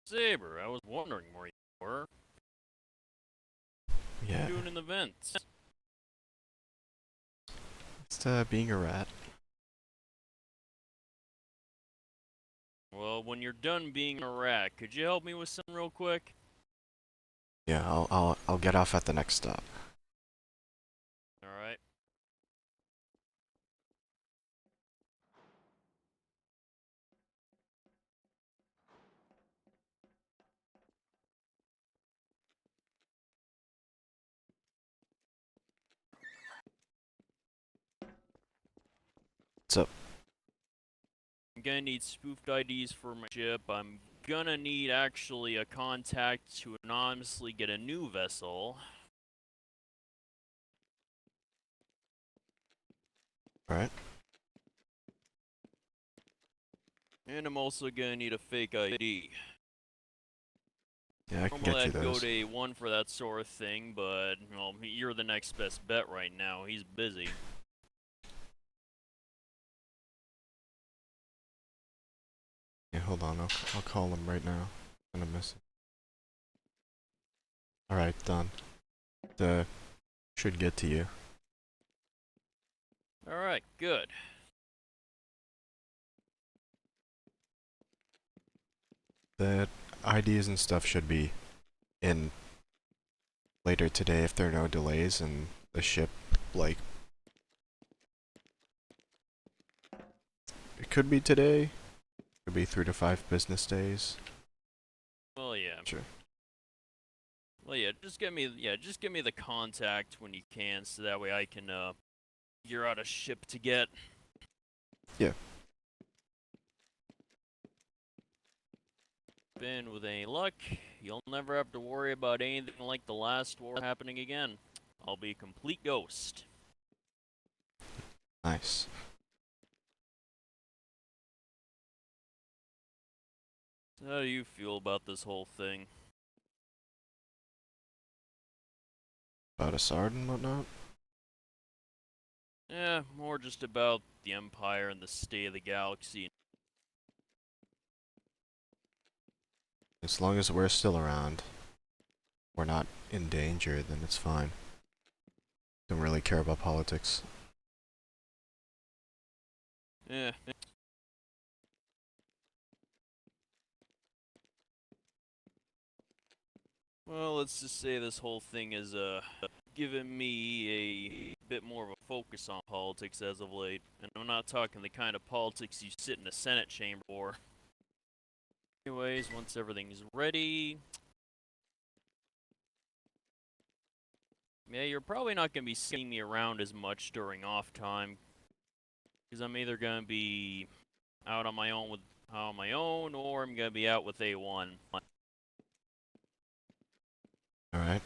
Saber, I was wondering where you were. What Yeah, you doing in the vents? it's being a rat. Well, when you're done being a rat, could you help me with something real quick? Yeah, I'll get off at the next stop. Alright. What's up? I'm gonna need spoofed IDs for my ship. I'm gonna need actually a contact to anonymously get a new vessel. Alright. And I'm also gonna need a fake ID. Yeah, I can Normally get you I'd go those. to A1 for that sort of thing, but, well, you're the next best bet right now. He's busy. Yeah, hold on. I'll call him right now. Send a message. Alright, done. Should get to you. Alright, good. The IDs and stuff should be in later today if there are no delays and the ship, like, it could be today. Could be 3 to 5 business days. Well, yeah. Sure. Well, yeah, just give me the contact when you can, so that way I can figure out a ship to get. Yeah. And with any luck, you'll never have to worry about anything like the last war happening again. I'll be a complete ghost. Nice. So how do you feel about this whole thing? About Asard and whatnot? Yeah, more just about the Empire and the state of the galaxy. As long as we're still around, we're not in danger, then it's fine. Don't really care about politics. Yeah. Well, let's just say this whole thing has given me a bit more of a focus on politics as of late. And I'm not talking the kind of politics you sit in a Senate chamber for. Anyways, once everything's ready, yeah, you're probably not going to be seeing me around as much during off time, because I'm either going to be out on my own or I'm going to be out with A1. Alright.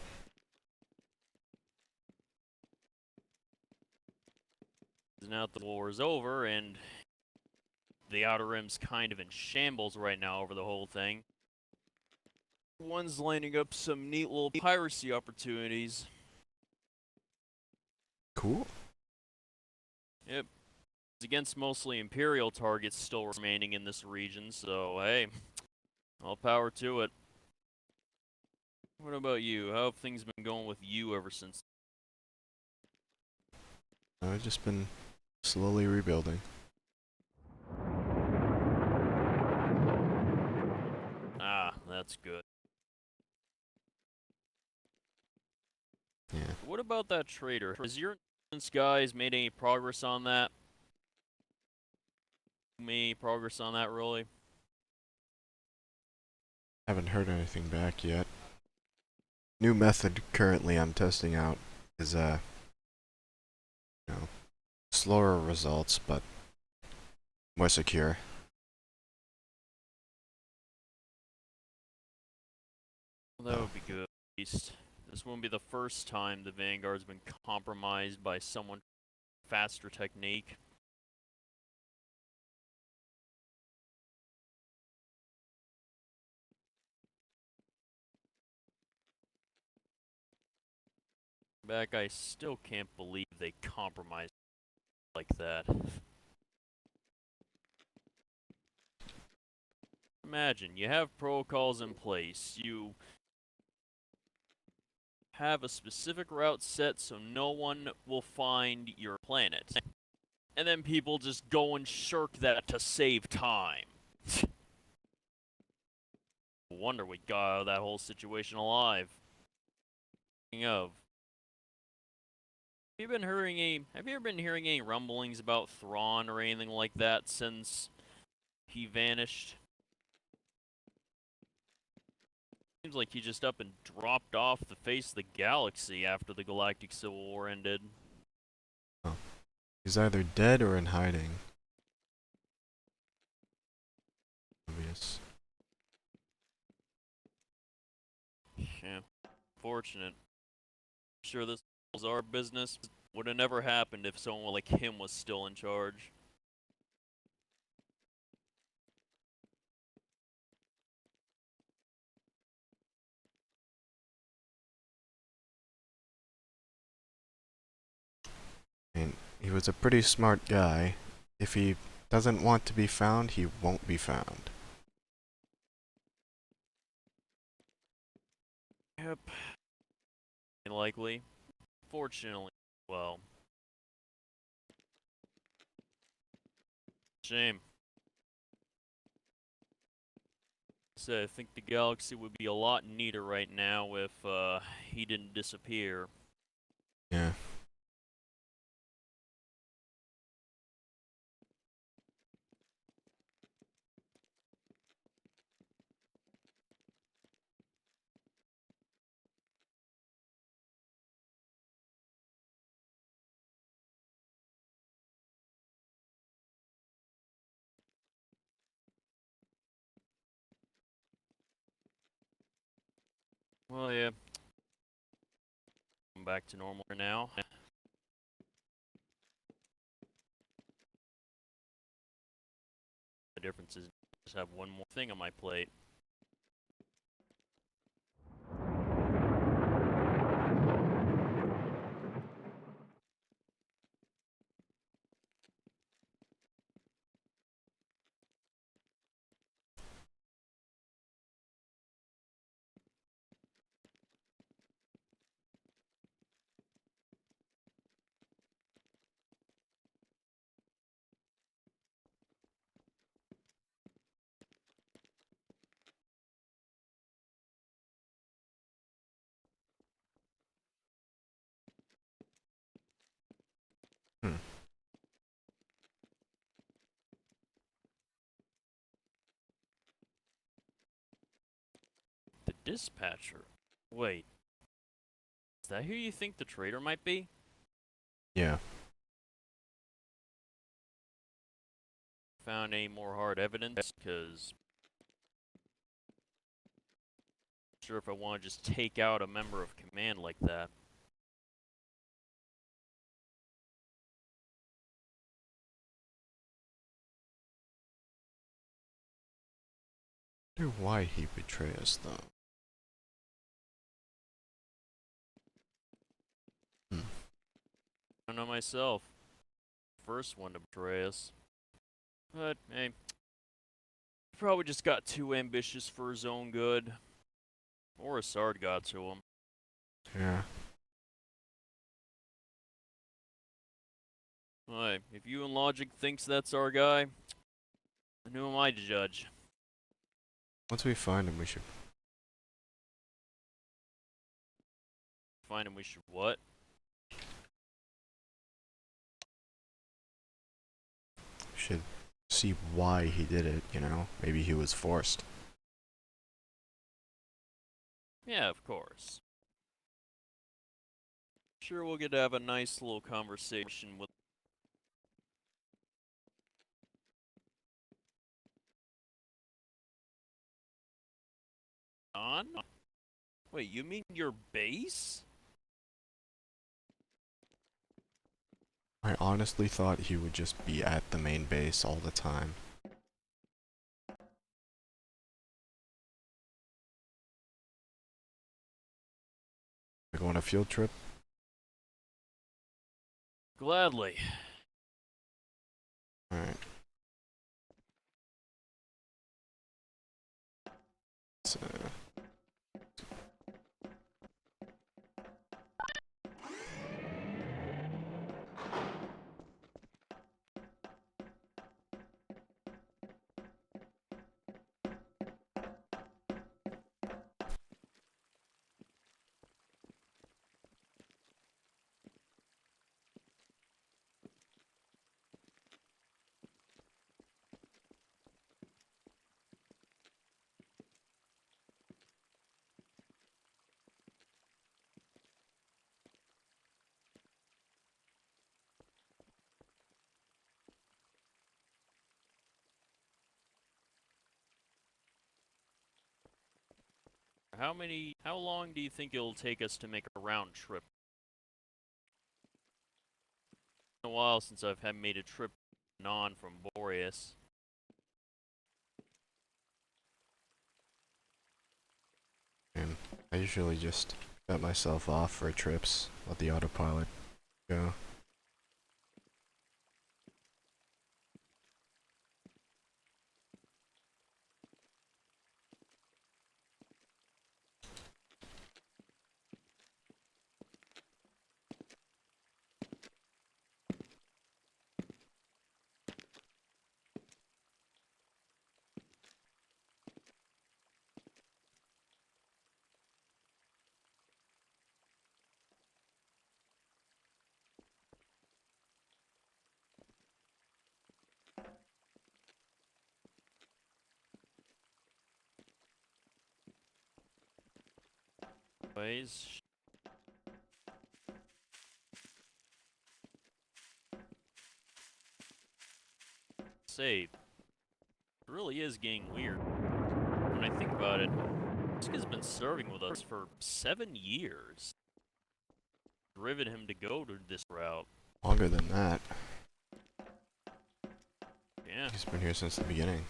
Now that the war is over and the Outer Rim's kind of in shambles right now over the whole thing, one's lining up some neat little piracy opportunities. Cool. Yep. It's against mostly Imperial targets still remaining in this region, so hey, all power to it. What about you? How have things been going with you ever since? I've just been slowly rebuilding. Ah, that's good. Yeah. What about that Traitor? Has your intelligence guys made any progress on that? Any progress on that, really? Haven't heard anything back yet. New method currently I'm testing out is, you know, slower results, but more secure. Well, that would be good, at least. This won't be the first time the Vanguard's been compromised by someone faster technique. Back, I still can't believe they compromised like that. imagine, you have protocols in place, you have a specific route set so no one will find your planet. And then people just go and shirk that to save time. Wonder we got out of that whole situation alive. Speaking of, have you ever been hearing any rumblings about Thrawn or anything like that since he vanished? Seems like he just up and dropped off the face of the galaxy after the Galactic Civil War ended. Oh. He's either dead or in hiding. Obvious. Yeah, fortunate. Sure, this was our business. Would have never happened if someone like him was still in charge. And he was a pretty smart guy. If he doesn't want to be found, he won't be found. Yep. Likely. Fortunately, well. Shame. So I think the galaxy would be a lot neater right now if he didn't disappear. Yeah. Well, yeah. I'm back to normal for now. The difference is I just have one more thing on my plate. Hmm. The dispatcher. Wait. Is that who you think the traitor might be? Yeah. Found any more hard evidence? Because I'm not sure if I want to just take out a member of command like that. I wonder why he'd betray us, though. Hmm. I don't know myself. First one to betray us. But, hey, he probably just got too ambitious for his own good. Or Assard got to him. Yeah. Hey, if you and Logic thinks that's our guy, then who am I to judge? Once we find him, we should Find him, we should what? see why he did it, you know? Maybe he was forced. Yeah, of course. Sure, we'll get to have a nice little conversation with on? Wait, you mean your base? I honestly thought he would just be at the main base all the time. We go on a field trip? Gladly. Alright. How long do you think it'll take us to make a round trip? It's been a while since I've made a trip on from Boreas. And I usually just shut myself off for trips, let the autopilot go. Anyways, say, it really is getting weird. When I think about it, this guy's been serving with us for 7 years. Driven him to go to this route. Longer than that. Yeah. He's been here since the beginning.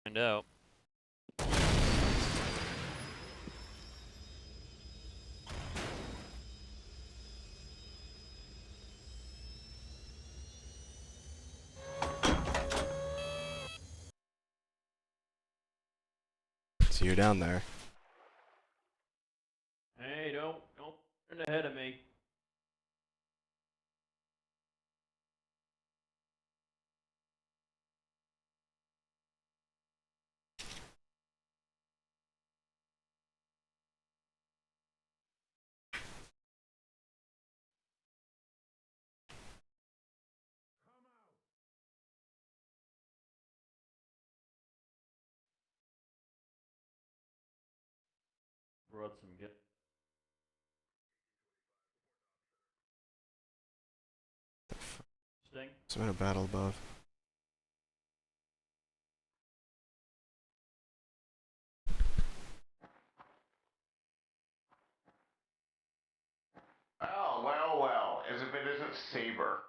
Find out. See you down there. Hey, don't turn ahead of me. Brought some get. Sting? I'm in a battle above. Well, well, well, as if it isn't Saber.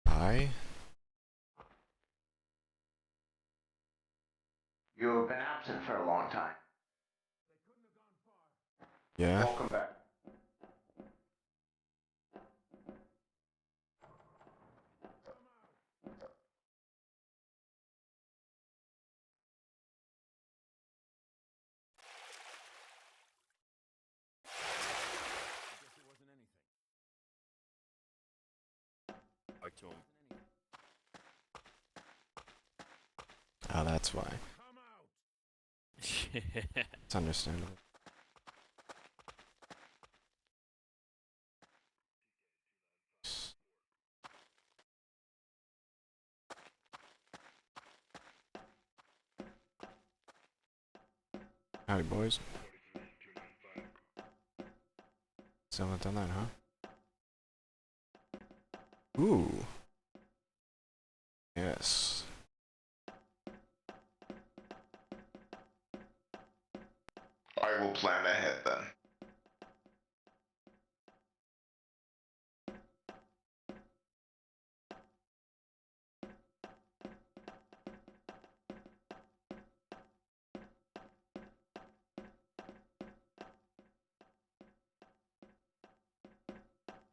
Hi? You have been absent for a long time. Yeah? Welcome back. Back to him. Oh, that's why. It's understandable. Howdy, boys. Still haven't done that, huh? Ooh. Yes. I will plan ahead then.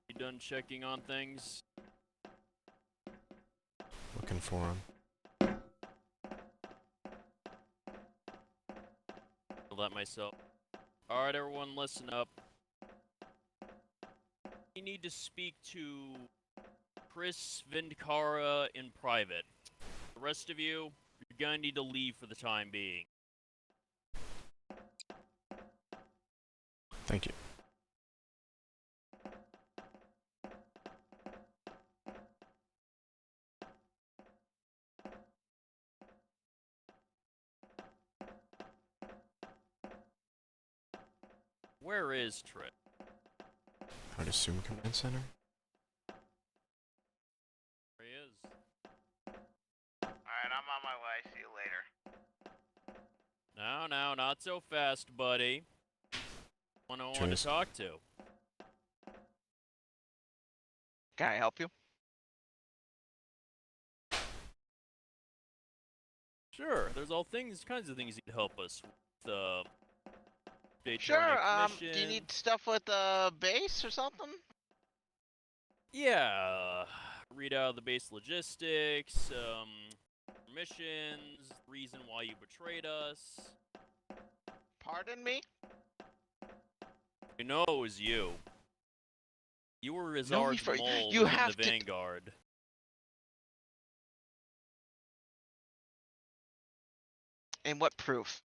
You done checking on things? Looking for him. I'll let myself. Alright, everyone, listen up. You need to speak to Chris Vindcara in private. The rest of you, you're gonna need to leave for the time being. Thank you. Where is Trip? I'd assume command center. There he is. Alright, I'm on my way. See you later. No, not so fast, buddy. One I want to Cheers. talk to. Can I help you? Sure, there's all kinds of things you can help us with. Update Sure, your next do you mission. need stuff with base or something? Yeah, read out the base logistics, missions, reason why you betrayed us. Pardon me? You know it was you. You were Know me Rizard's for- mole you within have the to- Vanguard. And what proof?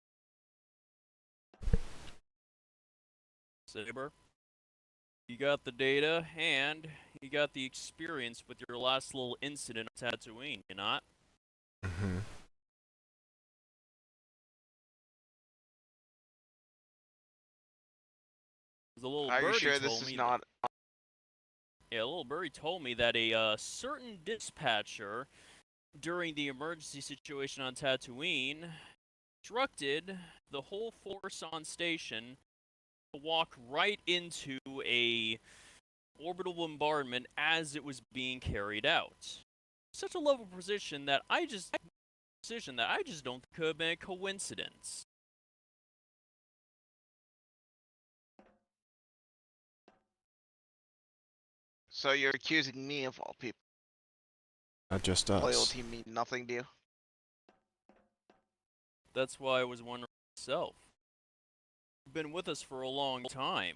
Saber, you got the data, and you got the experience with your last little incident on Tatooine, you not? Mm-hmm. The little Are you birdie sure told this me is not... Yeah, little birdie told me that a certain dispatcher during the emergency situation on Tatooine instructed the whole force on station to walk right into a orbital bombardment as it was being carried out. Such a level precision that I just don't think could have been a coincidence. So you're accusing me of all people. Not just us. Loyalty mean nothing to you? That's why I was wondering myself. You've been with us for a long time.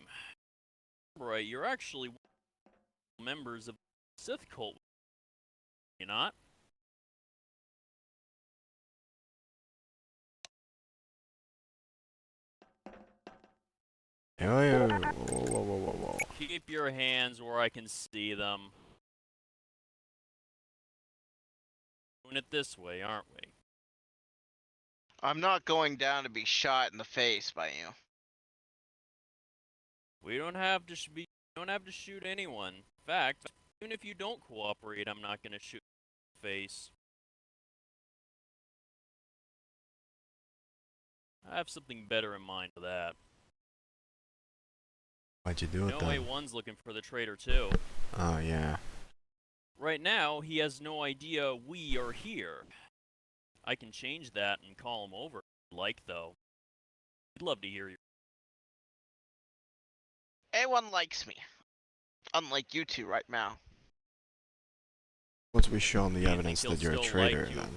Right, you're actually members of the Sith cult, you not? Oh, whoa. Keep your hands where I can see them. Doing it this way, aren't we? I'm not going down to be shot in the face by you. We don't have to shoot anyone. In fact, even if you don't cooperate, I'm not gonna shoot you in the face. I have something better in mind for that. Why'd you do You it know then? A1's looking for the traitor too. Oh, yeah. Right now, he has no idea we are here. I can change that and call him over. Like though, I'd love to hear you. A1 likes me. Unlike you two right now. Once we show him the Do you evidence think that you're a he'll still like traitor, you? then.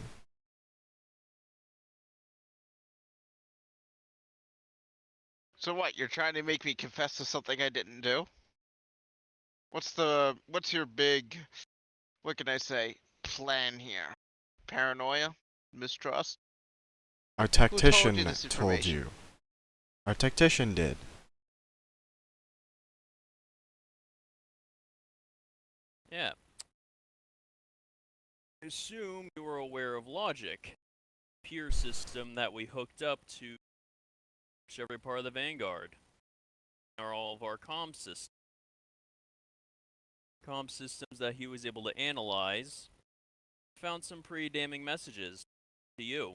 So what, you're trying to make me confess to something I didn't do? What's your big, what can I say, plan here? Paranoia? Mistrust? Our Who told tactician you this told information? you. Our tactician did. Yeah. Assume you were aware of logic. Peer system that we hooked up to every part of the Vanguard. Are all of our comm systems. Comm systems that he was able to analyze. Found some pretty damning messages to you.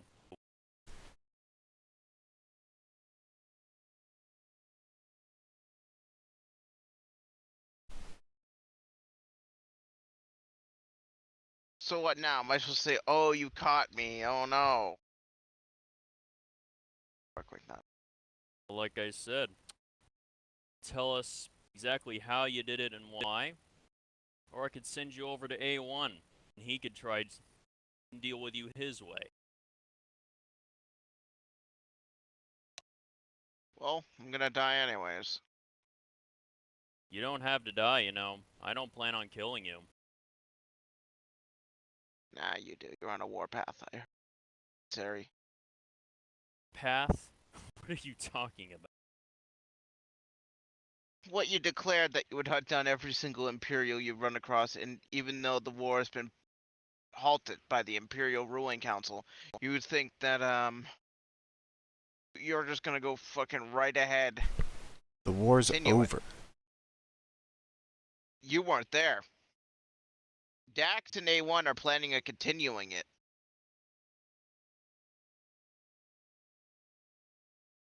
So what now? Am I supposed to say, oh, you caught me, oh no? Work like that. Like I said, tell us exactly how you did it and why. Or I could send you over to A1, and he could try to deal with you his way. Well, I'm gonna die anyways. You don't have to die, you know. I don't plan on killing you. Nah, you do. You're on a warpath, Sorry. Path? What are you talking about? What you declared that you would hunt down every single Imperial you run across, and even though the war has been halted by the Imperial Ruling Council, you would think that, you're just gonna go fucking right ahead The war's Continue it. over. You weren't there. Dax and A1 are planning on continuing it.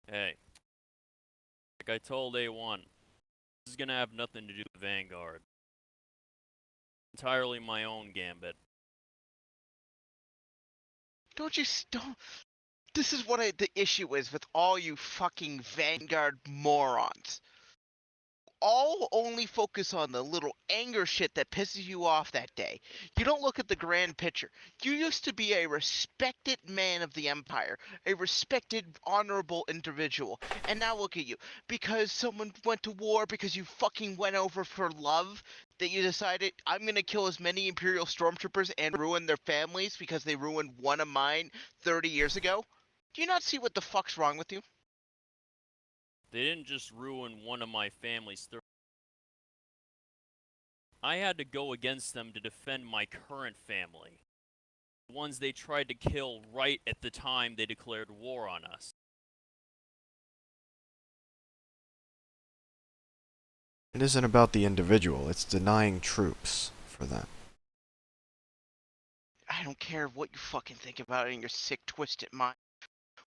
Hey, like I told A1, this is gonna have nothing to do with Vanguard. Entirely my own gambit. Don't. This is what the issue is with all you fucking Vanguard morons. All only focus on the little anger shit that pisses you off that day. You don't look at the grand picture. You used to be a respected man of the Empire, a respected, honorable individual, and now look at you. Because someone went to war, because you fucking went over for love, that you decided, I'm gonna kill as many Imperial Stormtroopers and ruin their families because they ruined one of mine 30 years ago? Do you not see what the fuck's wrong with you? They didn't just ruin one of my family's I had to go against them to defend my current family. The ones they tried to kill right at the time they declared war on us. It isn't about the individual, it's denying troops for them. I don't care what you fucking think about it in your sick, twisted mind.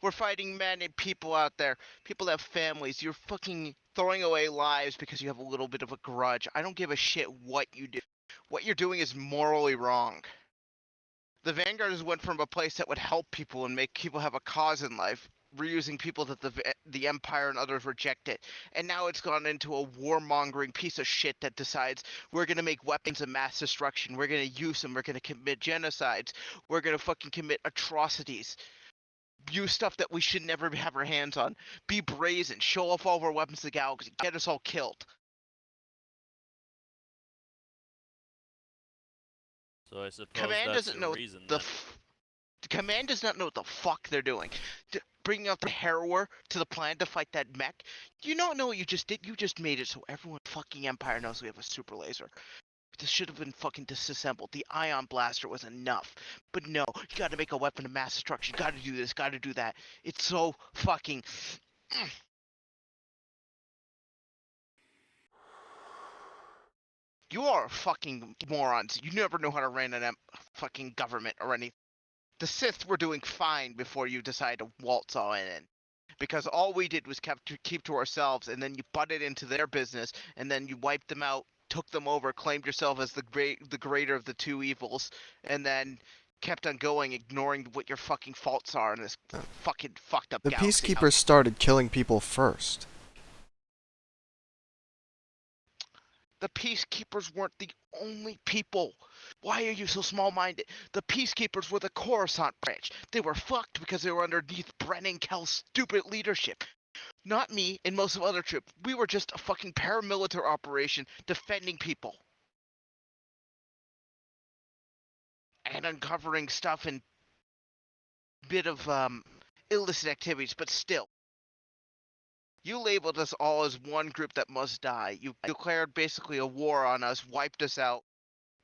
We're fighting men and people out there. People that have families. You're fucking throwing away lives because you have a little bit of a grudge. I don't give a shit what you do. What you're doing is morally wrong. The Vanguards went from a place that would help people and make people have a cause in life, reusing people that the Empire and others rejected. And now it's gone into a warmongering piece of shit that decides we're going to make weapons of mass destruction. We're going to use them. We're going to commit genocides. We're going to fucking commit atrocities. Use stuff that we should never have our hands on. Be brazen. Show off all of our weapons to the galaxy. Get us all killed. So I suppose Command that's doesn't the know reason the then. Command does not know what the fuck they're doing. Bringing out the Heir to the planet to fight that mech. Do you not know what you just did? You just made it so everyone fucking Empire knows we have a super laser. This should have been fucking disassembled. The ion blaster was enough. But no, you gotta make a weapon of mass destruction. Gotta do this, gotta do that. It's so fucking... You are fucking morons. You never know how to run a fucking government or anything. The Sith were doing fine before you decided to waltz all in. Because all we did was keep to ourselves, and then you butted into their business, and then you wiped them out, took them over, claimed yourself as the greater of the two evils, and then kept on going, ignoring what your fucking faults are in this fucking fucked up The galaxy. Peacekeepers started killing people first. The Peacekeepers weren't the only people. Why are you so small-minded? The Peacekeepers were the Coruscant branch. They were fucked because they were underneath Brennan Kell's stupid leadership. Not me and most of other troops. We were just a fucking paramilitary operation defending people. And uncovering stuff and bit of illicit activities, but still. You labeled us all as one group that must die. You declared basically a war on us, wiped us out,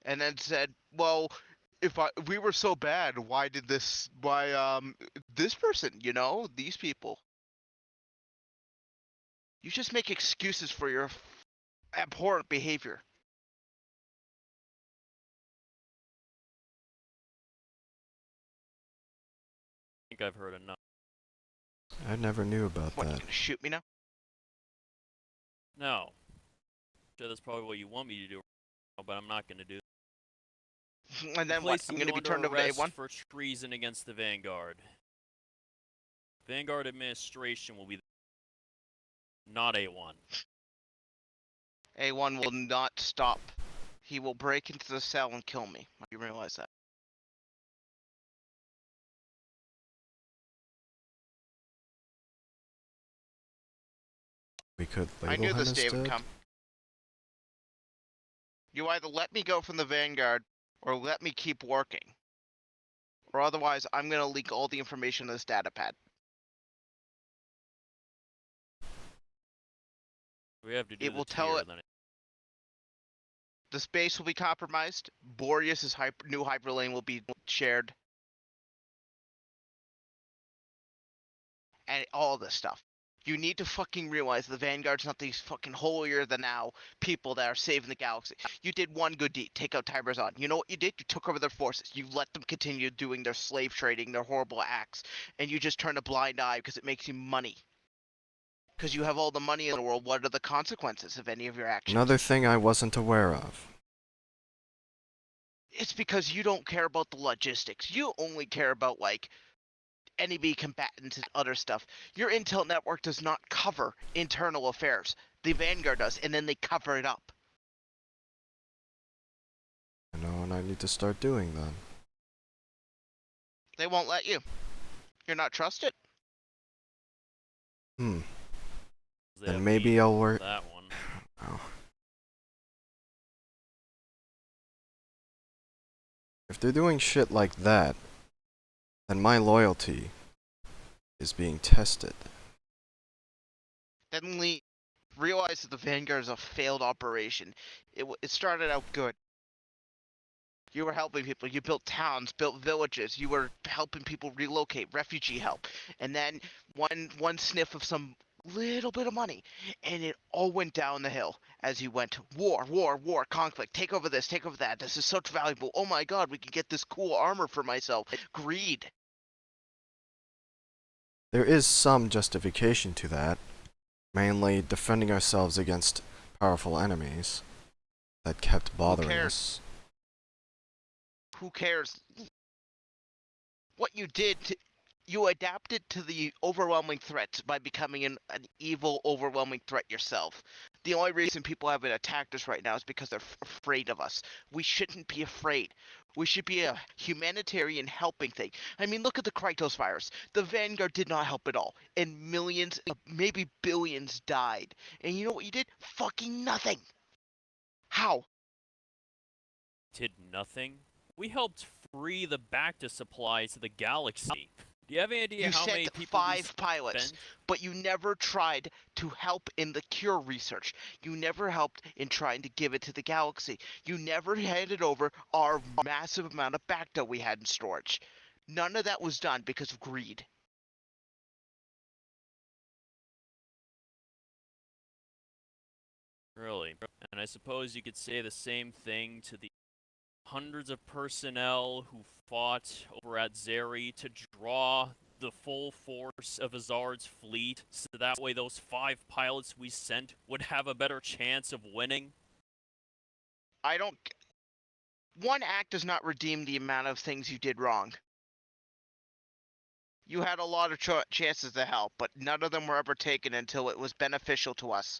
and then said, well, if we were so bad, why this person, these people. You just make excuses for your abhorrent behavior. I think I've heard enough. I never knew about What, you that. gonna shoot me now? No. Sure, that's probably what you want me to do, but I'm not gonna do. And then what? Placing I'm gonna you be under turned over to arrest A1? for treason against the Vanguard. Vanguard administration will be not A1. A1 will not stop. He will break into the cell and kill me. You realize that? We could I label knew him this as day would dead. come. You either let me go from the Vanguard, or let me keep working. Or otherwise, I'm gonna leak all the information in this datapad. We have to do It the will tell tier, it. then. The space will be compromised. Boreas' new hyperlane will be shared. And all this stuff. You need to fucking realize the Vanguard's not these fucking holier-than-thou people that are saving the galaxy. You did one good deed, take out Tiberzon. You know what you did? You took over their forces. You let them continue doing their slave trading, their horrible acts, and you just turn a blind eye because it makes you money. Because you have all the money in the world, what are the consequences of any of your actions? Another thing I wasn't aware of. It's because you don't care about the logistics. You only care about, like, enemy combatants and other stuff. Your intel network does not cover internal affairs. The Vanguard does, and then they cover it up. I know, and I need to start doing that. They won't let you. You're not trusted. Hmm. They Then have maybe me I'll work. that one. Oh. If they're doing shit like that, then my loyalty is being tested. Suddenly realize that the Vanguard is a failed operation. It started out good. You were helping people. You built towns, built villages. You were helping people relocate, refugee help. And then one sniff of some little bit of money, and it all went down the hill as you went war, conflict. Take over this, take over that. This is such valuable. Oh my God, we can get this cool armor for myself. Greed. There is some justification to that, mainly defending ourselves against powerful enemies that kept bothering cares? us. Who cares? What you did, you adapted to the overwhelming threats by becoming an evil, overwhelming threat yourself. The only reason people haven't attacked us right now is because they're afraid of us. We shouldn't be afraid. We should be a humanitarian helping thing. I mean, look at the Krytos virus. The Vanguard did not help at all, and millions, maybe billions died. And you know what you did? Fucking nothing. How? Did nothing? We helped free the Bacta supply to the galaxy. Do you have any idea You how many sent people we 5 pilots, spent? but you never tried to help in the cure research. You never helped in trying to give it to the galaxy. You never handed over our massive amount of Bacta we had in storage. None of that was done because of greed. Really? And I suppose you could say the same thing to the hundreds of personnel who fought over at Zeri to draw the full force of Azard's fleet, so that way those 5 pilots we sent would have a better chance of winning. I don't. One act does not redeem the amount of things you did wrong. You had a lot of chances to help, but none of them were ever taken until it was beneficial to us.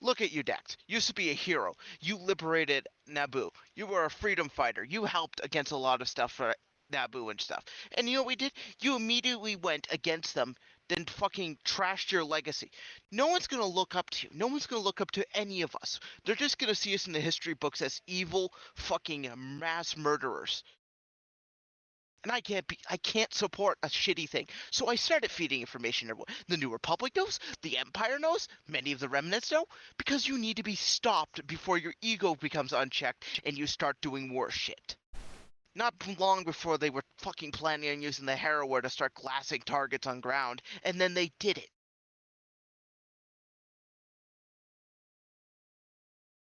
Look at you, Dex. Used to be a hero. You liberated Naboo. You were a freedom fighter. You helped against a lot of stuff for Naboo and stuff. And you know what we did? You immediately went against them, then fucking trashed your legacy. No one's gonna look up to you. No one's gonna look up to any of us. They're just gonna see us in the history books as evil fucking mass murderers. And I can't support a shitty thing. So I started feeding information everyone. The New Republic knows, the Empire knows, many of the remnants know, because you need to be stopped before your ego becomes unchecked and you start doing worse shit. Not long before they were fucking planning on using the Heir to start glassing targets on ground, and then they did it.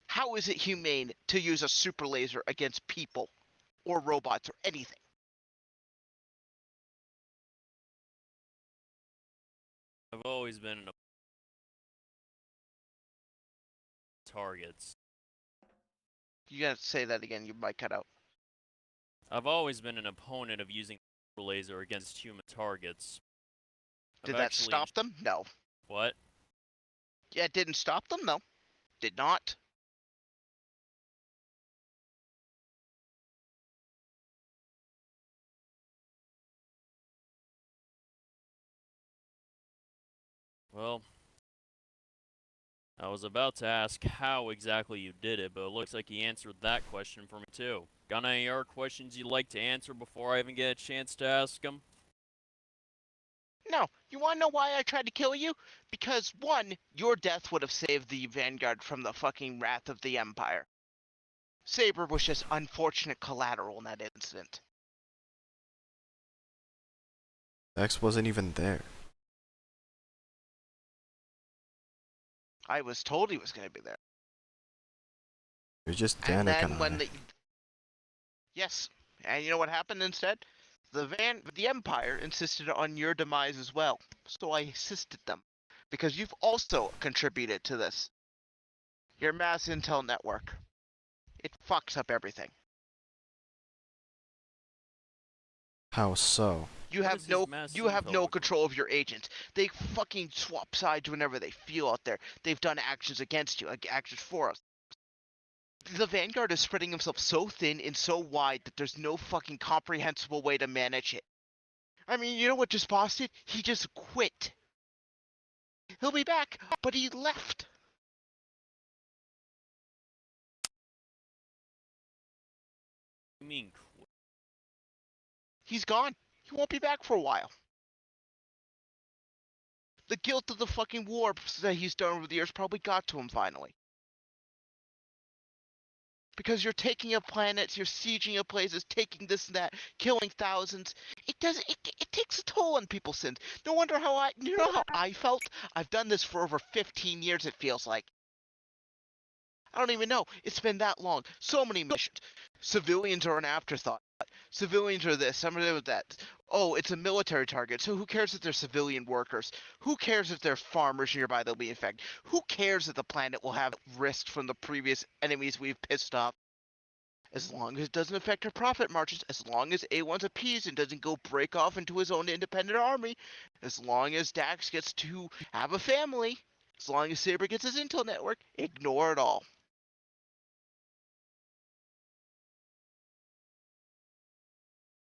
How is it humane to use a super laser against people or robots or anything? I've always been an targets. You gotta say that again, you might cut out. I've always been an opponent of using the laser against human targets. Did that stop them? No. What? Yeah, it didn't stop them? No. Did not. Well, I was about to ask how exactly you did it, but it looks like you answered that question for me too. Got any other questions you'd like to answer before I even get a chance to ask them? No. You wanna know why I tried to kill you? Because, one, your death would have saved the Vanguard from the fucking wrath of the Empire. Saber was just unfortunate collateral in that incident. Dex wasn't even there. I was told he was going to be there. It was just And Danik and then when I. the... Yes. And you know what happened instead? The Empire insisted on your demise as well. So I assisted them. Because you've also contributed to this. Your mass intel network. It fucks up everything. How so? You What have is his no mass you have intel no report? control of your agents. They fucking swap sides whenever they feel out there. They've done actions against you, like actions for us. The Vanguard is spreading himself so thin and so wide that there's no fucking comprehensible way to manage it. I mean, you know what just busted? He just quit. He'll be back, but he left. You mean He's gone. He won't be back for a while. The guilt of the fucking war that he's done over the years probably got to him finally. Because you're taking up planets, you're sieging up places, taking this and that, killing thousands. It takes a toll on people's sins. No wonder you know how I felt? I've done this for over 15 years, it feels like. I don't even know. It's been that long. So many missions. Civilians are an afterthought. Civilians are this, some of that. Oh, it's a military target, so who cares if they're civilian workers? Who cares if they're farmers nearby that'll be infected? Who cares if the planet will have risks from the previous enemies we've pissed off? As long as it doesn't affect our profit margins, as long as A1's appeased and doesn't go break off into his own independent army, as long as Dax gets to have a family, as long as Saber gets his intel network, ignore it all.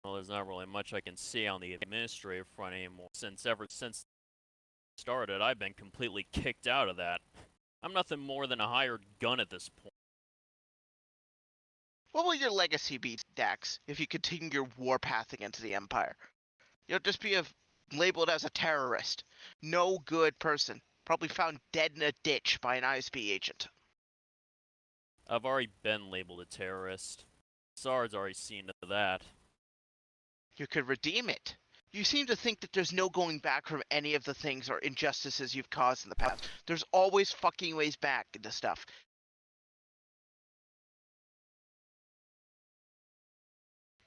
well, there's not really much I can say on the administrative front anymore. Since started, I've been completely kicked out of that. I'm nothing more than a hired gun at this point. What will your legacy be, Dax, if you continue your warpath against the Empire? You'll just be labeled as a terrorist. No good person. Probably found dead in a ditch by an ISB agent. I've already been labeled a terrorist. SAR's already seen to that. You could redeem it. You seem to think that there's no going back from any of the things or injustices you've caused in the past. There's always fucking ways back into stuff.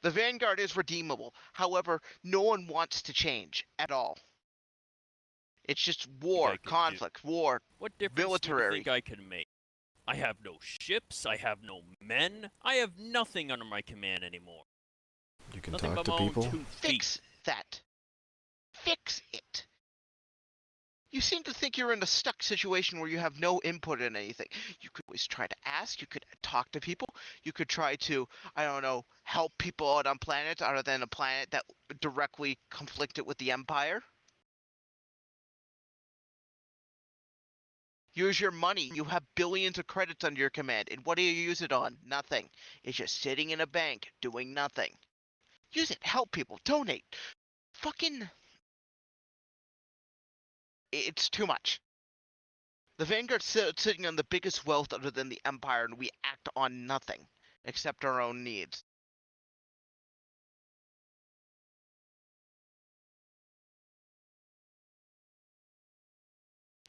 The Vanguard is redeemable. However, no one wants to change at all. It's just war, conflict, war, What difference do you military. think I can make? I have no ships, I have no men, I have nothing under my command anymore. You can Nothing talk but to my people. own 2 feet. Fix that. Fix it. You seem to think you're in a stuck situation where you have no input in anything. You could always try to ask, you could talk to people, you could try to, I don't know, help people out on planets other than a planet that directly conflicted with the Empire. Use your money. You have billions of credits under your command, and what do you use it on? Nothing. It's just sitting in a bank, doing nothing. Use it. Help people. Donate. Fucking... It's too much. The Vanguard's sitting on the biggest wealth other than the Empire, and we act on nothing except our own needs.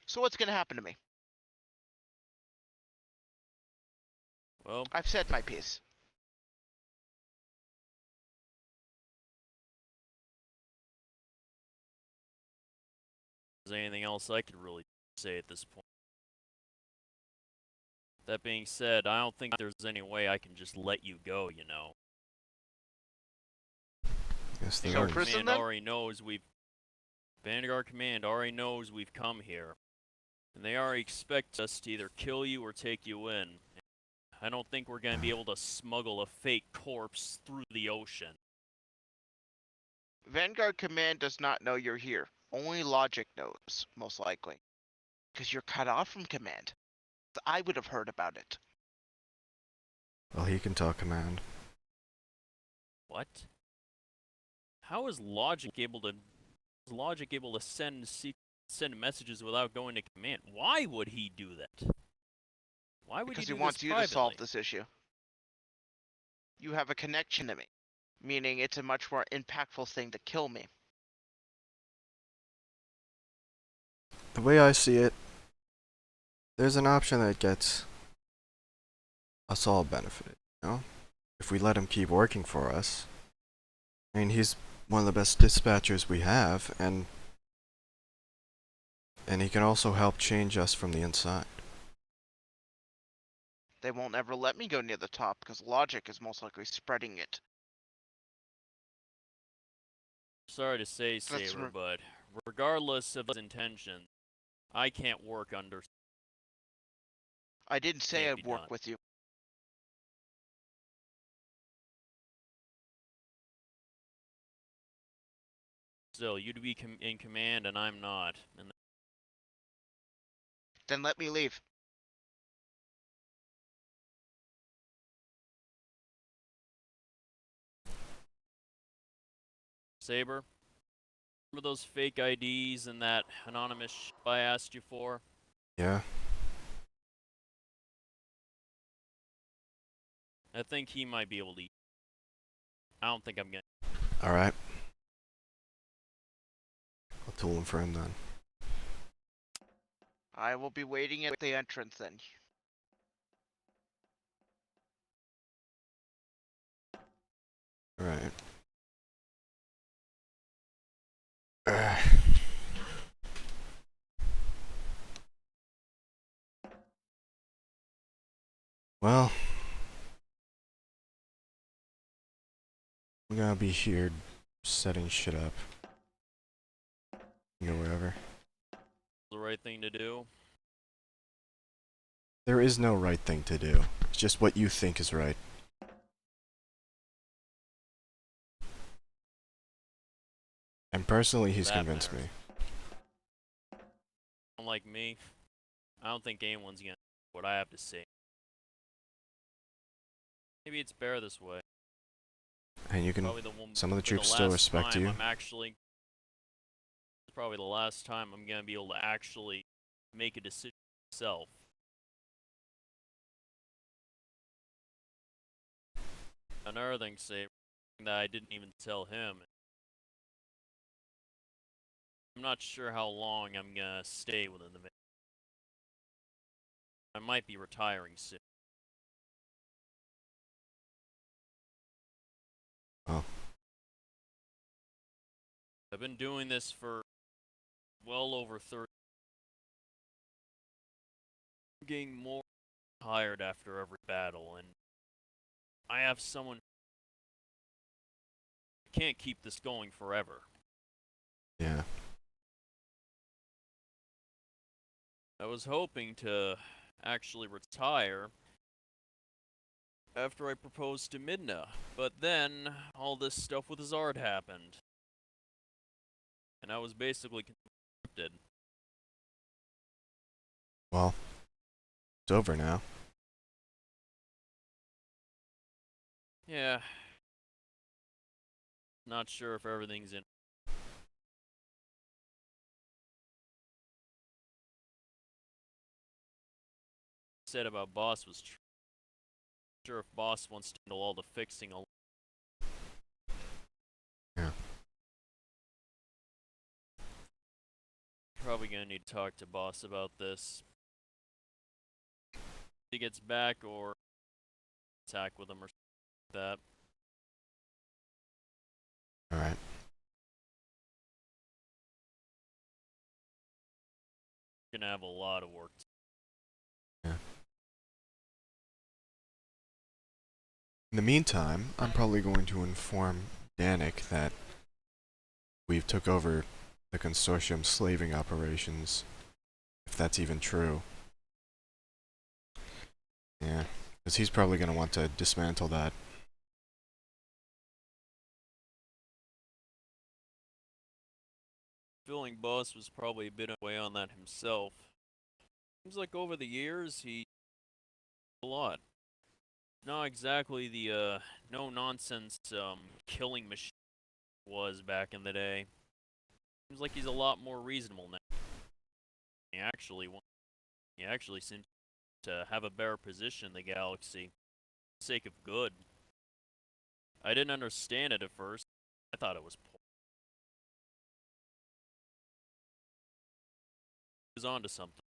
So what's gonna happen to me? Well, I've said my piece. is there anything else I could really say at this point? That being said, I don't think there's any way I can just let you go, you know. Yes, there So is. prison Command then? already knows Vanguard Command already knows we've come here. And they already expect us to either kill you or take you in. I don't think we're gonna be able to smuggle a fake corpse through the ocean. Vanguard Command does not know you're here. Only Logic knows, most likely. Because you're cut off from Command. I would have heard about it. Well, he can talk command. What? How is Logic able to send messages without going to command? Why would he do that? Why would Because he he do wants this you to solve privately? this issue. You have a connection to me. Meaning it's a much more impactful thing to kill me. the way I see it, there's an option that gets us all benefited, you know? If we let him keep working for us. I mean, he's one of the best dispatchers we have, and he can also help change us from the inside. They won't ever let me go near the top because logic is most likely spreading it. Sorry to say, That's Saber, but regardless of his intentions, I can't work under. I didn't say Can't I'd be work done. with you. Still, you'd be in command and I'm not. And Then let me leave. Saber, remember those fake IDs and that anonymous I asked you for? Yeah? I think he might be able to. I don't think I'm gonna. Alright. I'll tool him for him then. I will be waiting at the entrance then. Alright. Well, I'm gonna be here setting shit up. Go wherever. The right thing to do. There is no right thing to do. It's just what you think is right. And personally, he's That convinced matters. me. Unlike me, I don't think anyone's gonna what I have to say. Maybe it's better this way. And you can. Probably the one. Some of the for troops still last respect time you. I'm actually. It's probably the last time I'm gonna be able to actually make a decision myself. Another thing, Saber, that I didn't even tell him. I'm not sure how long I'm gonna stay within the. I might be retiring soon. Oh. I've been doing this for well over 30. I'm getting more tired after every battle, and I have someone. I can't keep this going forever. Yeah. I was hoping to actually retire after I proposed to Midna, but then all this stuff with Zard happened, and I was basically conscripted. Well, it's over now. Yeah. Not sure if everything's in. Said about Boss was true. Sure if Boss wants to handle all the fixing. Yeah. Probably gonna need to talk to Boss about this. If he gets back or attack with him or something like that. Alright. Gonna have a lot of work. Yeah. In the meantime, I'm probably going to inform Danik that we've took over the consortium slaving operations, if that's even true. Yeah, because he's probably going to want to dismantle that. Feeling Boss was probably a bit away on that himself. Seems like over the years he a lot. Not exactly the no nonsense killing machine was back in the day. Seems like he's a lot more reasonable now. He actually seems to have a better position in the galaxy, for the sake of good. I didn't understand it at first. I thought it was poor. was onto something.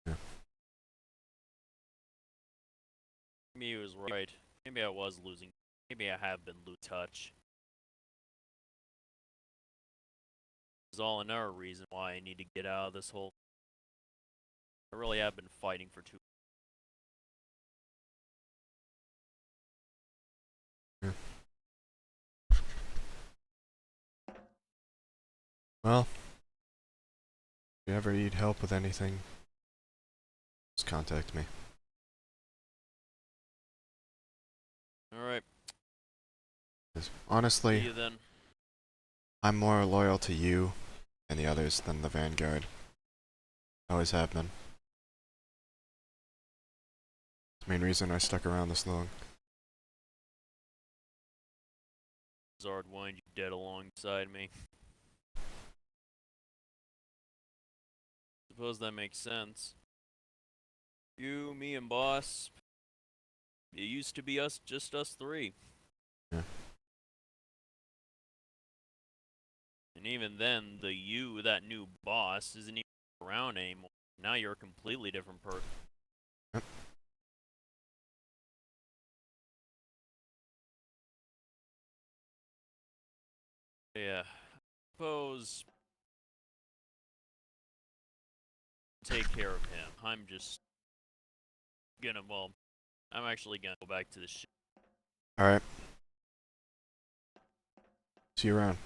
Yeah. Maybe he was right. Maybe I was losing. Maybe I have been losing touch. It's all another reason why I need to get out of this whole. I really have been fighting for too. Yeah. Well, if you ever need help with anything, just contact me. Alright, 'Cause see honestly, you then. I'm more loyal to you and the others than the Vanguard. Always have been. The main reason I stuck around this long. Zard wanted you dead alongside me. Suppose that makes sense. You, me, and Boss. It used to be just us three. Yeah. And even then, that new boss, isn't even around anymore. Now you're a completely different person. Yep. Yeah. Suppose take care of him. I'm just gonna, well, I'm actually gonna go back to the ship. Alright. See you around.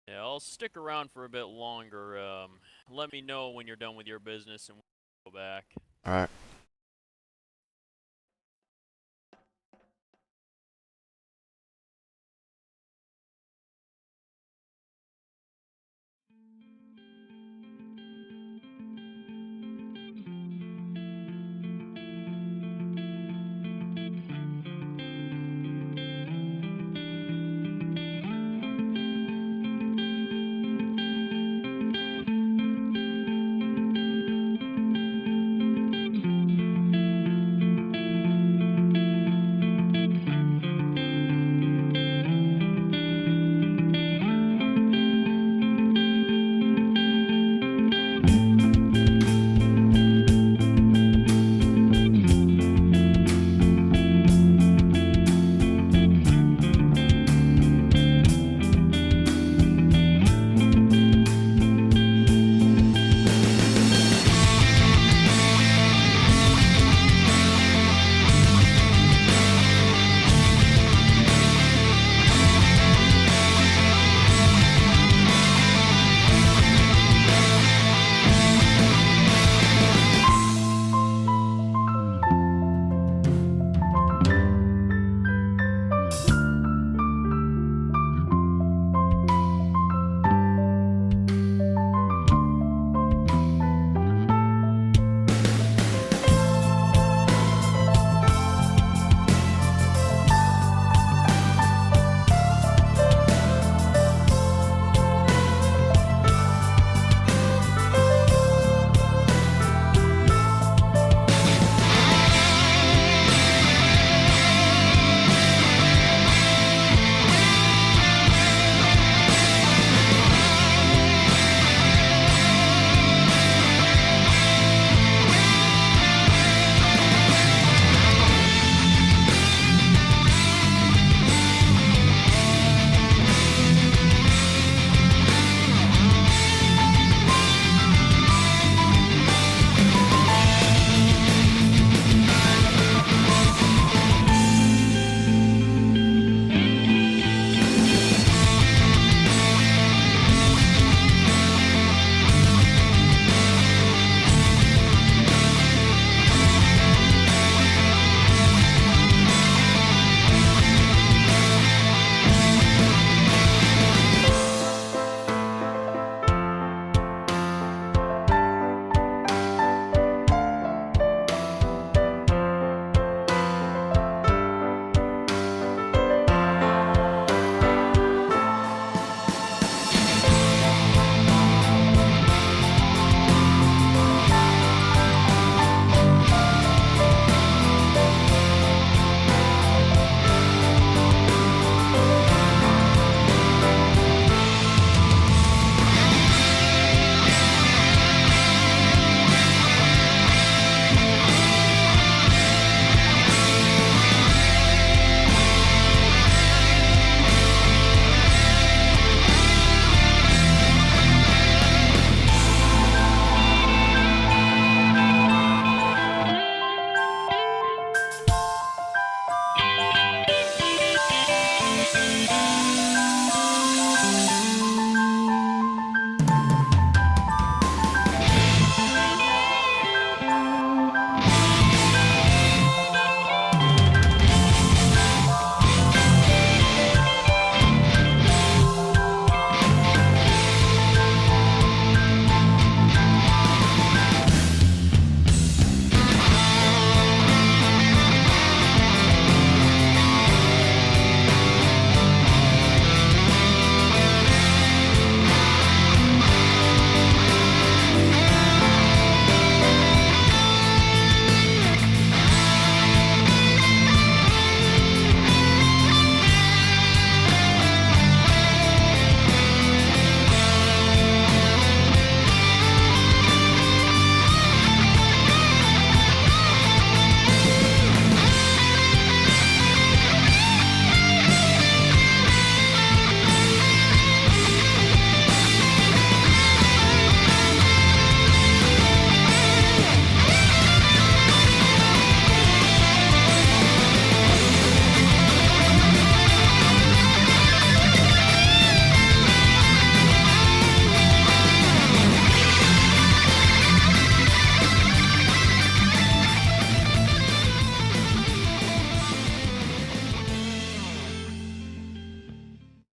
Yeah, I'll stick around for a bit longer. Let me know when you're done with your business and we'll go back. Alright.